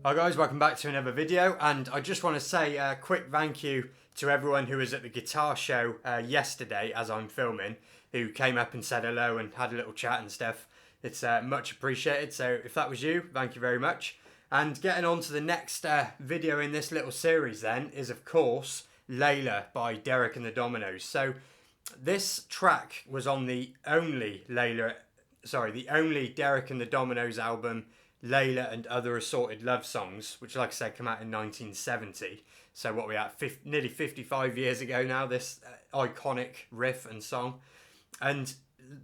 Hi guys, welcome back to another video, and I just want to say a quick thank you to everyone who was at the guitar show yesterday as I'm filming, who came up and said hello and had a little chat and stuff. It's much appreciated, so if that was you, thank you very much. And getting on to the next video in this little series then is of course Layla by Derrick and the Dominoes. So this track was on the only Derrick and the Dominoes album, Layla and Other Assorted Love Songs, which, like I said, came out in 1970. So what we at, nearly 55 years ago now, this iconic riff and song. And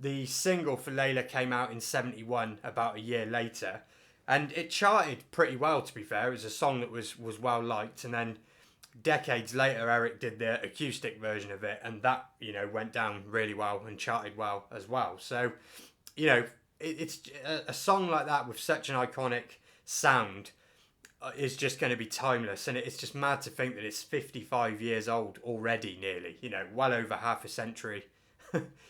the single for Layla came out in 71, about a year later. And it charted pretty well, to be fair. It was a song that was well liked. And then decades later, Eric did the acoustic version of it. And that, went down really well and charted well as well. So, it's a song like that with such an iconic sound is just going to be timeless, and it's just mad to think that it's 55 years old already, nearly, well over half a century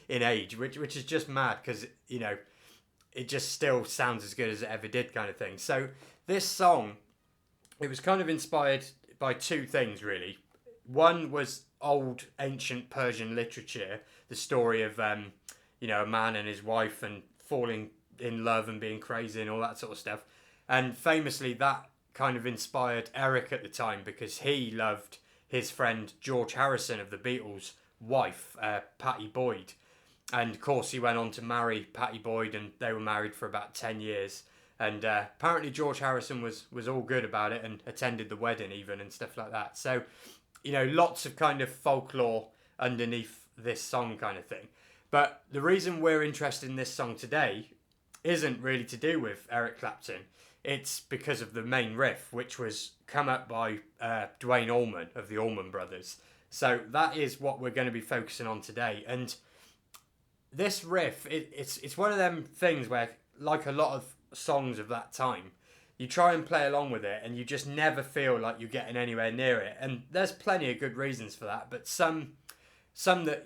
in age, which is just mad because it just still sounds as good as it ever did, kind of thing. So this song, it was kind of inspired by two things really. One was old ancient Persian literature, the story of a man and his wife and falling in love and being crazy and all that sort of stuff. And famously that kind of inspired Eric at the time, because he loved his friend George Harrison of the Beatles' wife, Pattie Boyd. And of course he went on to marry Pattie Boyd, and they were married for about 10 years. And apparently George Harrison was all good about it and attended the wedding even and stuff like that. So, lots of kind of folklore underneath this song kind of thing. But the reason we're interested in this song today isn't really to do with Eric Clapton. It's because of the main riff, which was come up by Duane Allmans of the Allman Brothers. So that is what we're going to be focusing on today. And this riff, it's one of them things where, like a lot of songs of that time, you try and play along with it and you just never feel like you're getting anywhere near it. And there's plenty of good reasons for that. But some that,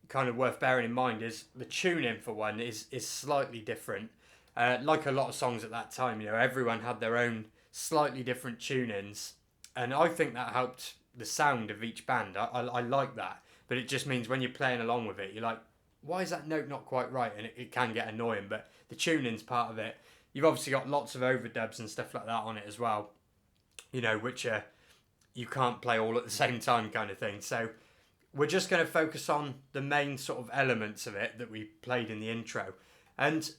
kind of worth bearing in mind is the tuning, for one, is slightly different. Like a lot of songs at that time, everyone had their own slightly different tunings, and I think that helped the sound of each band. I like that, but it just means when you're playing along with it, you're like, why is that note not quite right? And it can get annoying, but the tuning's part of it. You've obviously got lots of overdubs and stuff like that on it as well, which you can't play all at the same time, kind of thing. So we're just going to focus on the main sort of elements of it that we played in the intro. And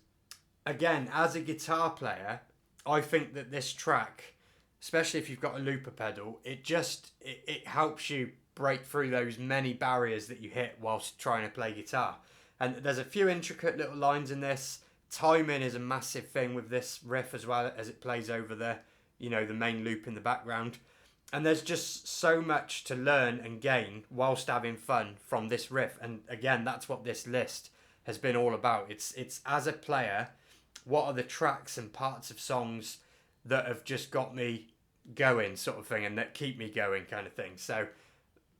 again, as a guitar player, I think that this track, especially if you've got a looper pedal, it helps you break through those many barriers that you hit whilst trying to play guitar. And there's a few intricate little lines in this. Timing is a massive thing with this riff as well, as it plays over the main loop in the background. And there's just so much to learn and gain whilst having fun from this riff. And again, that's what this list has been all about. It's as a player, what are the tracks and parts of songs that have just got me going, sort of thing, and that keep me going, kind of thing. So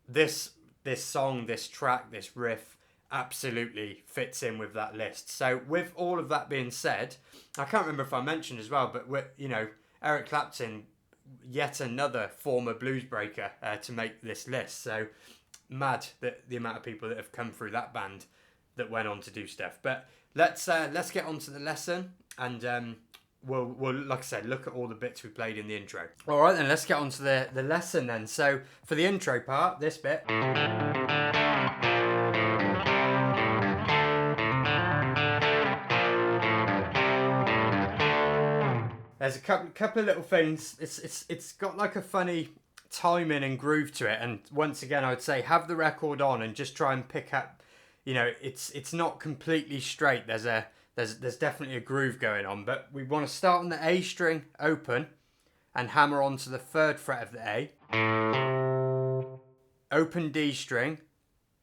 this song, this track, this riff absolutely fits in with that list. So with all of that being said, I can't remember if I mentioned as well, but Eric Clapton, yet another former blues breaker to make this list. So mad that the amount of people that have come through that band that went on to do stuff. But let's get on to the lesson, and we'll like I said, look at all the bits we played in the intro. All right, then let's get on to the lesson then. So for the intro part, this bit. There's a couple of little things. It's got like a funny timing and groove to it. And once again, I would say have the record on and just try and pick up. It's not completely straight. There's definitely a groove going on. But we want to start on the A string open and hammer onto the 3rd fret of the A. Open D string,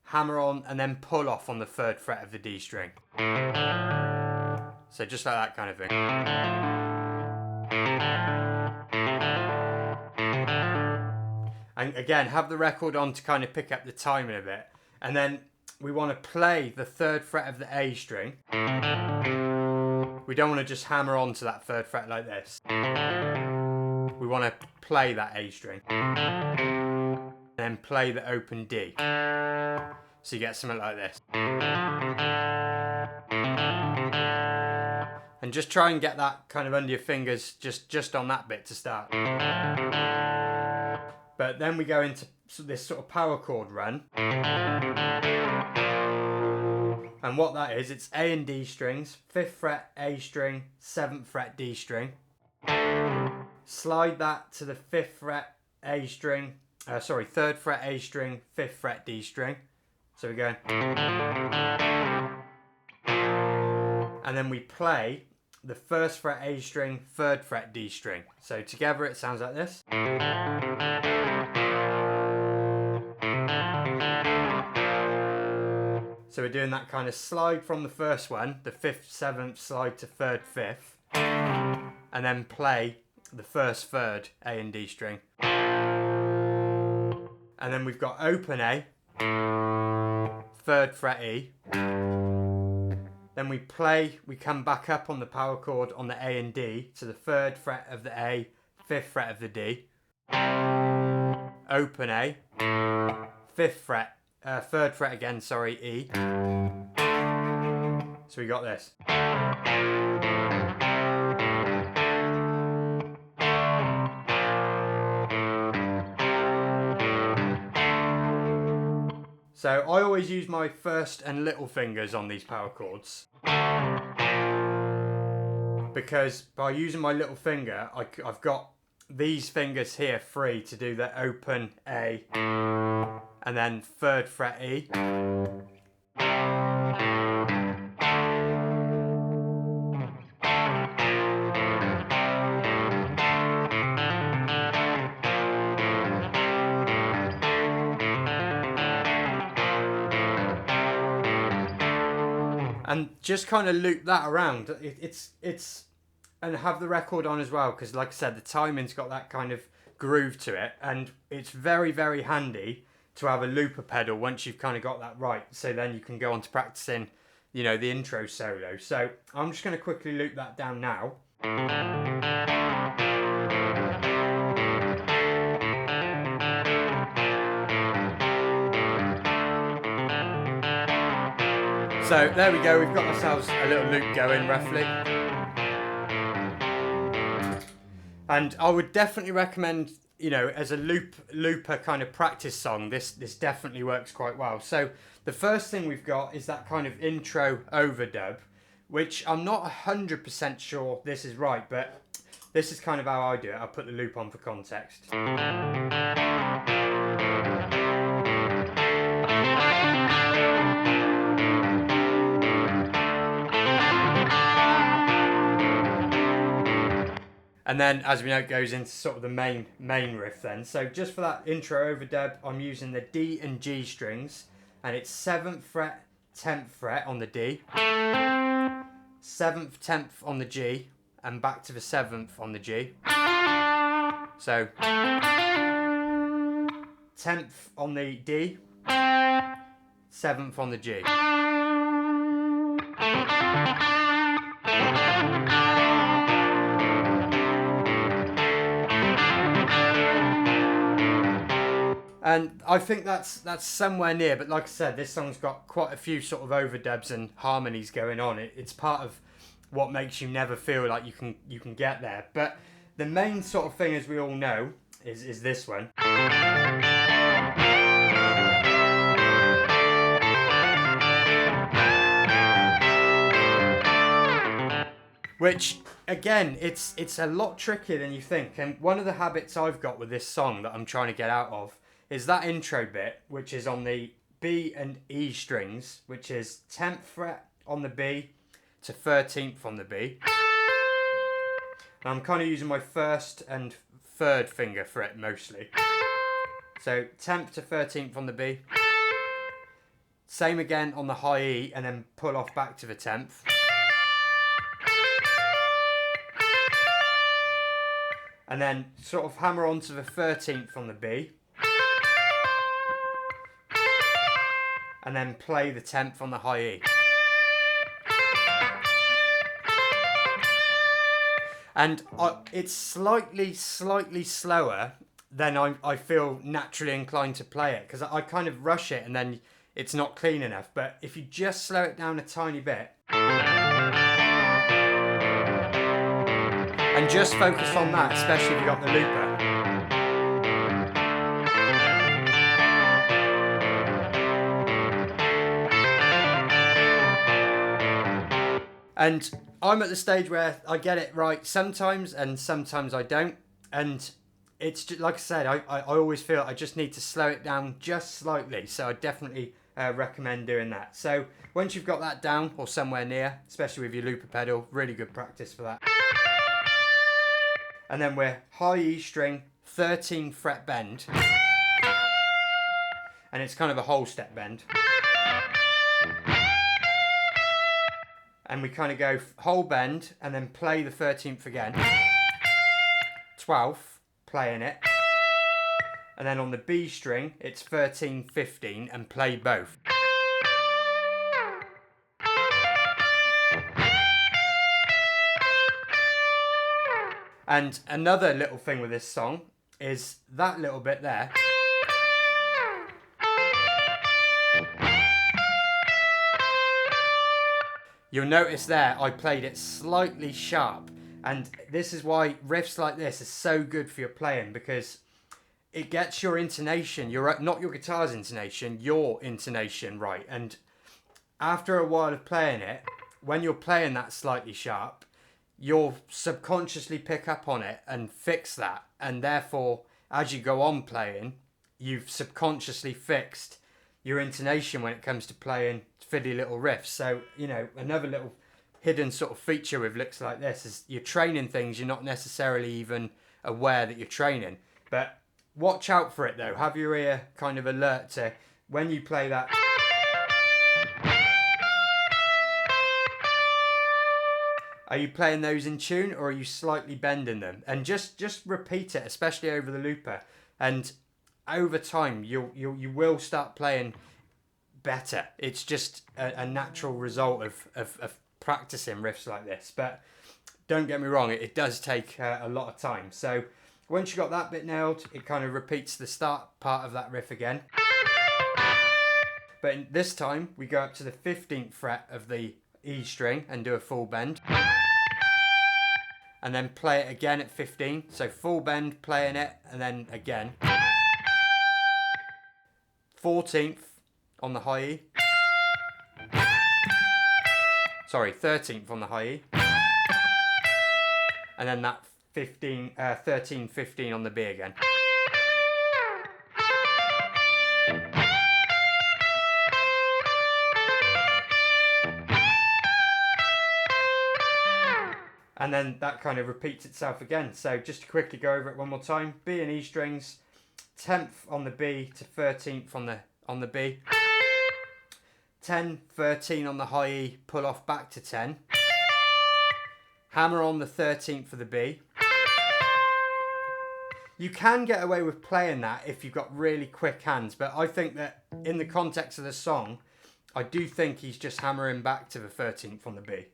hammer on, and then pull off on the 3rd fret of the D string. So just like that kind of thing. And again, have the record on to kind of pick up the timing of it. And then we want to play the 3rd fret of the A string. We don't want to just hammer onto that 3rd fret like this. we want to play that A string. Then play the open D. So you get something like this. And just try and get that kind of under your fingers just on that bit to start. But then we go into this sort of power chord run. And what that is, it's A and D strings, 5th fret A string, 7th fret D string. Slide that to the 5th fret A string, 3rd fret A string, 5th fret D string. So we're going. And then we play the 1st fret A string, 3rd fret D string. So together it sounds like this. So we're doing that kind of slide from the first one, the 5th, 7th, slide to 3rd, 5th, and then play the 1st, 3rd A and D string. And then we've got open A, 3rd fret E. Then we come back up on the power chord on the A and D to the 3rd fret of the A, 5th fret of the D. Open A, 5th fret, 3rd fret again, E. So we got this. So I always use my first and little fingers on these power chords. Because by using my little finger, I've got these fingers here free to do the open A and then 3rd fret E. And just kind of loop that around. It's and have the record on as well, because like I said, the timing's got that kind of groove to it, and it's very, very handy to have a looper pedal once you've kind of got that right. So then you can go on to practicing, you know, the intro solo. So I'm just going to quickly loop that down now. So there we go, we've got ourselves a little loop going roughly. And I would definitely recommend, you know, as a looper kind of practice song, this definitely works quite well. So the first thing we've got is that kind of intro overdub, which I'm not 100% sure this is right, but this is kind of how I do it. I'll put the loop on for context. And then, as we know, it goes into sort of the main riff then. So just for that intro overdub, I'm using the D and G strings. And it's 7th fret, 10th fret on the D. 7th, 10th on the G. And back to the 7th on the G. So 10th on the D. 7th on the G. And I think that's somewhere near, but like I said, this song's got quite a few sort of overdubs and harmonies going on. It's part of what makes you never feel like you can get there. But the main sort of thing, as we all know, is this one. Which, again, it's a lot trickier than you think. And one of the habits I've got with this song that I'm trying to get out of is that intro bit, which is on the B and E strings, which is 10th fret on the B to 13th on the B. And I'm kind of using my 1st and 3rd finger for it mostly. So 10th to 13th on the B. Same again on the high E, and then pull off back to the 10th. And then sort of hammer onto the 13th on the B. And then play the 10th on the high E. And it's slightly slower than I feel naturally inclined to play it, because I kind of rush it and then it's not clean enough. But if you just slow it down a tiny bit and just focus on that, especially if you've got the looper. And I'm at the stage where I get it right sometimes and sometimes I don't. And it's just, like I said, I always feel I just need to slow it down just slightly. So I definitely recommend doing that. So once you've got that down or somewhere near, especially with your looper pedal, really good practice for that. And then we're high E string, 13 fret bend. And it's kind of a whole step bend. And we kind of go whole bend and then play the 13th again. 12th, playing it. And then on the B string, it's 13, 15 and play both. And another little thing with this song is that little bit there. You'll notice there I played it slightly sharp, and this is why riffs like this are so good for your playing, because it gets your intonation, not your guitar's intonation, your intonation right. And after a while of playing it, when you're playing that slightly sharp, you'll subconsciously pick up on it and fix that, and therefore as you go on playing, you've subconsciously fixed your intonation when it comes to playing fiddly little riffs. So, you know, another little hidden sort of feature with licks like this is you're training things you're not necessarily even aware that you're training. But watch out for it though. Have your ear kind of alert to when you play that. Are you playing those in tune or are you slightly bending them? And just repeat it, especially over the looper. And over time, you will start playing better. It's just a natural result of practicing riffs like this. But don't get me wrong, it does take a lot of time. So once you got that bit nailed, it kind of repeats the start part of that riff again. But this time, we go up to the 15th fret of the E string and do a full bend. And then play it again at 15. So full bend, playing it, and then again. 14th on the high E. Sorry, 13th on the high E. And then that 13, 15 on the B again. And then that kind of repeats itself again. So just to quickly go over it one more time. B and E strings, 10th on the B to 13th on the B. 10, 13 on the high E, pull off back to 10. Hammer on the 13th for the B. You can get away with playing that if you've got really quick hands, but I think that in the context of the song, I do think he's just hammering back to the 13th on the B.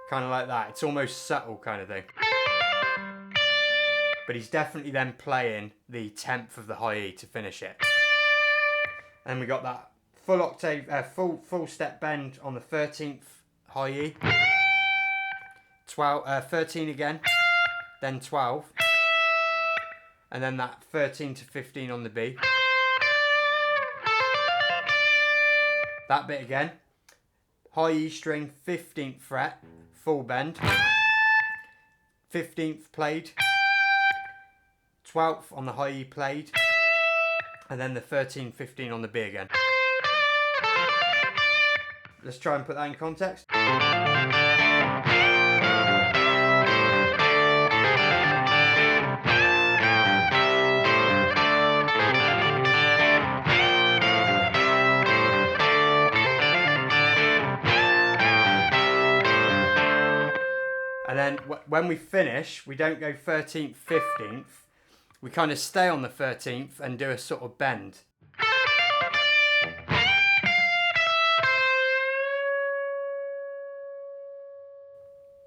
Kind of like that. It's almost subtle kind of thing. But he's definitely then playing the 10th of the high E to finish it. And we got that full octave, full step bend on the 13th high E. 13 again, then 12. And then that 13 to 15 on the B. That bit again. High E string, 15th fret, full bend. 15th played. 12th on the high E played. And then the 13, 15 on the B again. Let's try and put that in context. And then when we finish, we don't go 13th, 15th. We kind of stay on the 13th and do a sort of bend.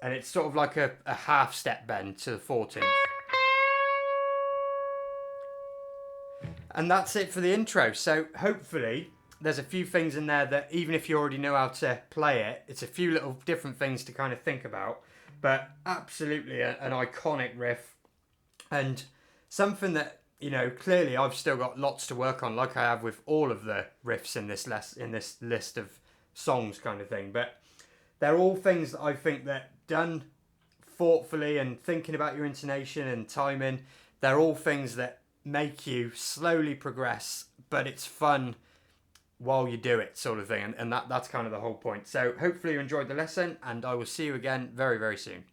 And it's sort of like a half step bend to the 14th. And that's it for the intro. So hopefully there's a few things in there that even if you already know how to play it, it's a few little different things to kind of think about. But absolutely an iconic riff, and something that, you know, clearly I've still got lots to work on, like I have with all of the riffs in this list of songs kind of thing. But they're all things that I think that done thoughtfully and thinking about your intonation and timing, they're all things that make you slowly progress, but it's fun while you do it, sort of thing. And that's kind of the whole point. So hopefully you enjoyed the lesson, and I will see you again very, very soon.